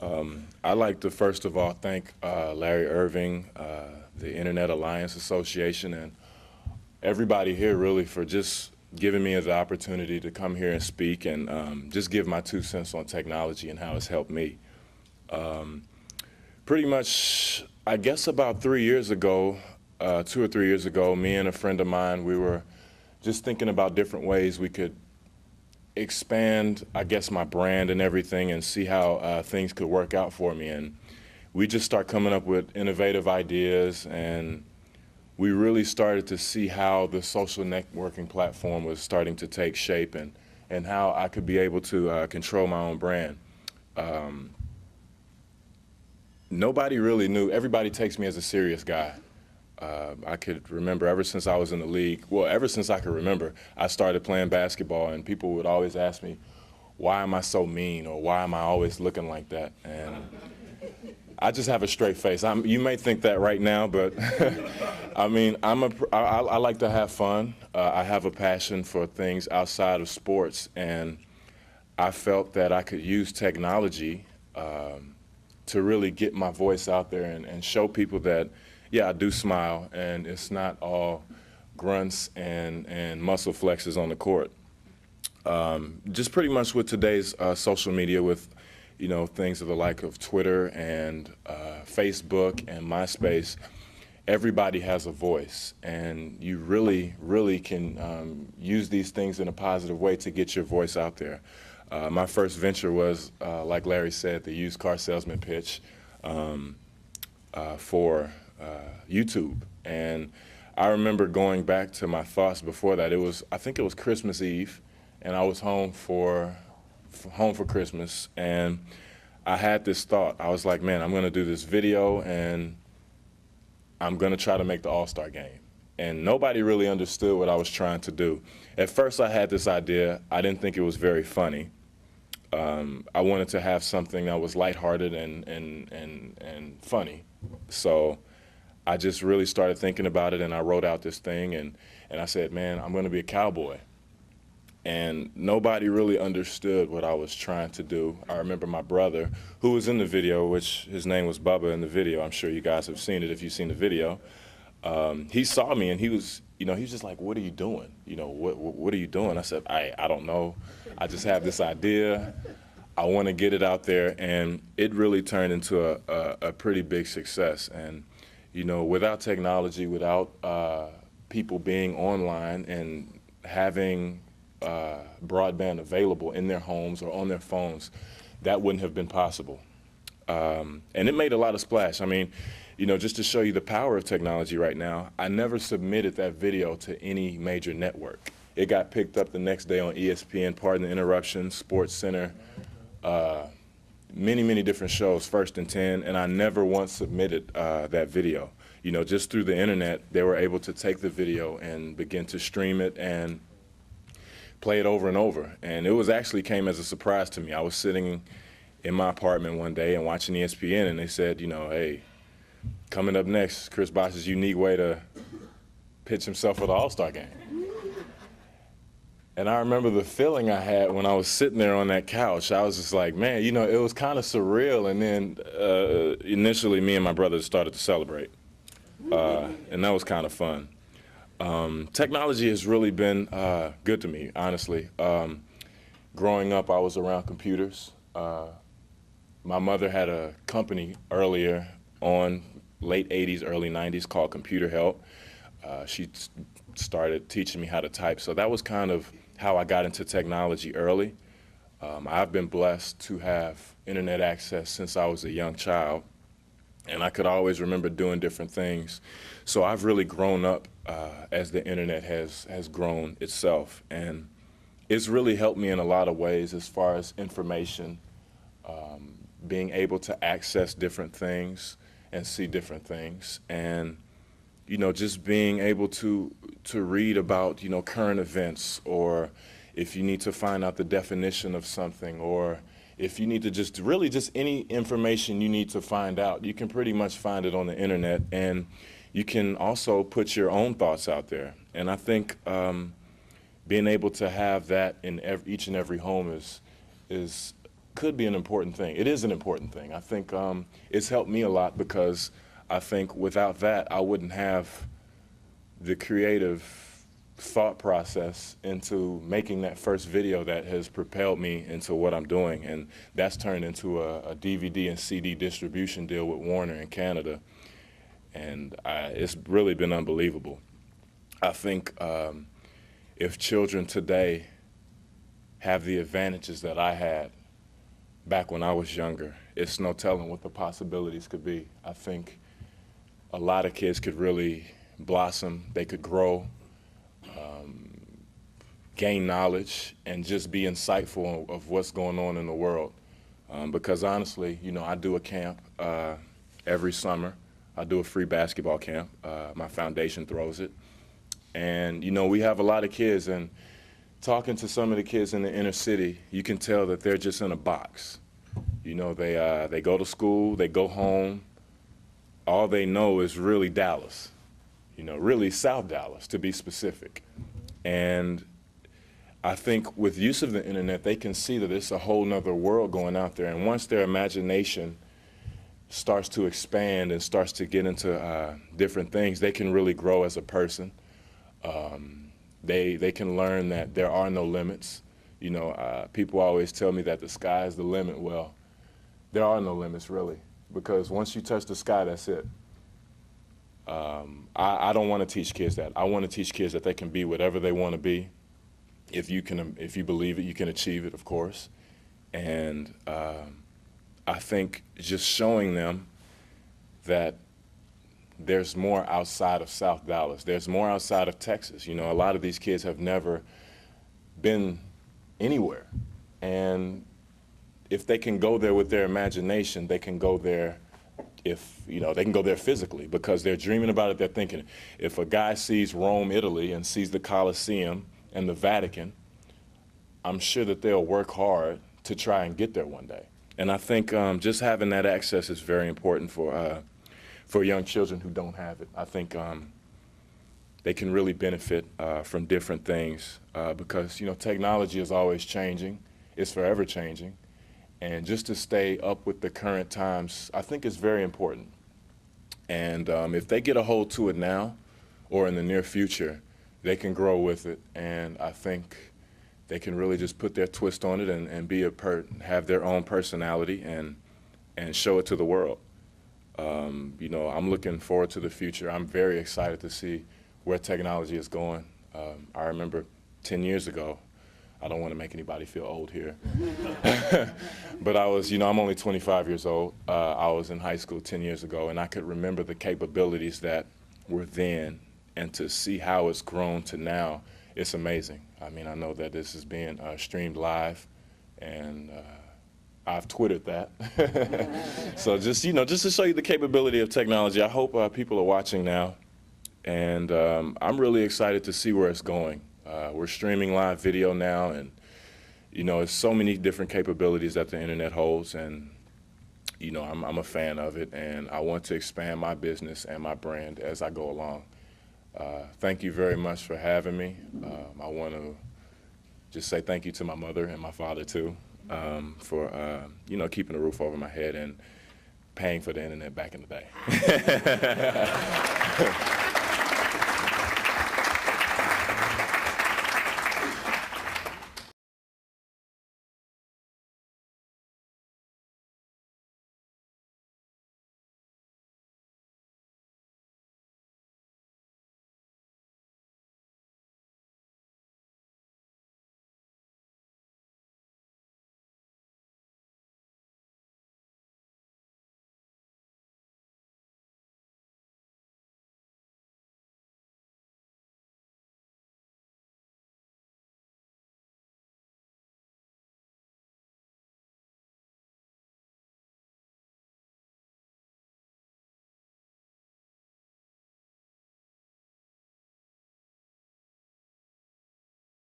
I'd like to first of all thank Larry Irving, the Internet Alliance Association, and everybody here really for just giving me the opportunity to come here and speak and just give my 2 cents on technology and how it's helped me. Pretty much, I guess about 3 years ago, 2 or 3 years ago, me and a friend of mine, we were just thinking about different ways we could expand, I guess, my brand and everything and see how things could work out for me. And we just start coming up with innovative ideas, and we really started to see how the social networking platform was starting to take shape and how I could be able to control my own brand. Nobody really knew. Everybody takes me as a serious guy. I could remember ever since I was in the league, well, ever since I could remember, I started playing basketball, and people would always ask me, why am I so mean, or why am I always looking like that? And I just have a straight face. You may think that right now, but I mean, I like to have fun. I have a passion for things outside of sports, and I felt that I could use technology to really get my voice out there and show people that, yeah, I do smile, and it's not all grunts and muscle flexes on the court. Just pretty much with today's social media, with things of the like of Twitter and Facebook and MySpace, everybody has a voice, and you really, really can use these things in a positive way to get your voice out there. My first venture was, like Larry said, the used car salesman pitch for YouTube. And I remember going back to my thoughts before that. I think it was Christmas Eve, and I was home for Christmas, and I had this thought. I was like, man, I'm going to do this video, and I'm going to try to make the All-Star game. And nobody really understood what I was trying to do. At first, I had this idea. I didn't think it was very funny. I wanted to have something that was lighthearted and funny. So I just really started thinking about it, and I wrote out this thing, and I said, man, I'm going to be a cowboy. And nobody really understood what I was trying to do. I remember my brother, who was in the video, which his name was Bubba in the video. I'm sure you guys have seen it if you've seen the video. He saw me, and he was just like, what are you doing? What are you doing? I said, I don't know. I just have this idea. I want to get it out there, and it really turned into a pretty big success. And without technology, without people being online and having broadband available in their homes or on their phones, that wouldn't have been possible. And it made a lot of splash. I mean, just to show you the power of technology right now, I never submitted that video to any major network. It got picked up the next day on ESPN, Pardon the Interruption, Sports Center, many, many different shows, First and 10, and I never once submitted that video. Just through the internet, they were able to take the video and begin to stream it and play it over and over. And it actually came as a surprise to me. I was sitting in my apartment one day and watching ESPN, and they said, hey, coming up next, Chris Bosh's unique way to pitch himself for the All-Star game. And I remember the feeling I had when I was sitting there on that couch. I was just like, man, it was kind of surreal. And then initially, me and my brother started to celebrate. And that was kind of fun. Technology has really been good to me, honestly. Growing up, I was around computers. My mother had a company earlier on, late 80s, early 90s, called Computer Help. She started teaching me how to type. So that was kind of how I got into technology early. I've been blessed to have internet access since I was a young child, and I could always remember doing different things. So I've really grown up as the internet has grown itself, and it's really helped me in a lot of ways as far as information, being able to access different things and see different things, and just being able to read about current events, or if you need to find out the definition of something, or if you need to just any information you need to find out, you can pretty much find it on the internet, and you can also put your own thoughts out there. And I think being able to have that in each and every home is could be an important thing. It is an important thing. I think it's helped me a lot because I think without that, I wouldn't have the creative thought process into making that first video that has propelled me into what I'm doing. And that's turned into a DVD and CD distribution deal with Warner in Canada. And it's really been unbelievable. I think if children today have the advantages that I had back when I was younger, it's no telling what the possibilities could be. I think a lot of kids could really blossom, they could grow, gain knowledge, and just be insightful of what's going on in the world. Because honestly, you know, I do a camp every summer. I do a free basketball camp. My foundation throws it. And, you know, we have a lot of kids, and talking to some of the kids in the inner city, you can tell that they're just in a box. You know, they go to school, they go home. All they know is really Dallas, you know, really South Dallas, to be specific. And I think with use of the internet, they can see that it's a whole nother world going out there. And once their imagination starts to expand and starts to get into different things, they can really grow as a person. They can learn that there are no limits. You know, people always tell me that the sky is the limit. Well, there are no limits, really, because once you touch the sky, that's it. I don't want to teach kids that. I want to teach kids that they can be whatever they want to be. If you believe it, you can achieve it, of course. And I think just showing them that there's more outside of South Dallas. There's more outside of Texas. You know, a lot of these kids have never been anywhere. And if they can go there with their imagination, they can go there they can go there physically because they're dreaming about it, they're thinking. If a guy sees Rome, Italy, and sees the Colosseum and the Vatican, I'm sure that they'll work hard to try and get there one day. And I think just having that access is very important for young children who don't have it. I think they can really benefit from different things because, you know, technology is always changing. It's forever changing. And just to stay up with the current times, I think is very important. And if they get a hold to it now or in the near future, they can grow with it. And I think they can really just put their twist on it and be have their own personality and show it to the world. You know, I'm looking forward to the future. I'm very excited to see where technology is going. I remember 10 years ago, I don't want to make anybody feel old here. But I'm only 25 years old. I was in high school 10 years ago, and I could remember the capabilities that were then, and to see how it's grown to now, it's amazing. I mean, I know that this is being streamed live, and I've Twittered that. So just to show you the capability of technology, I hope people are watching now, and I'm really excited to see where it's going. We're streaming live video now, and, you know, it's so many different capabilities that the internet holds, and, you know, I'm a fan of it, and I want to expand my business and my brand as I go along. Thank you very much for having me. I want to just say thank you to my mother and my father, too, for, you know, keeping a roof over my head and paying for the internet back in the day.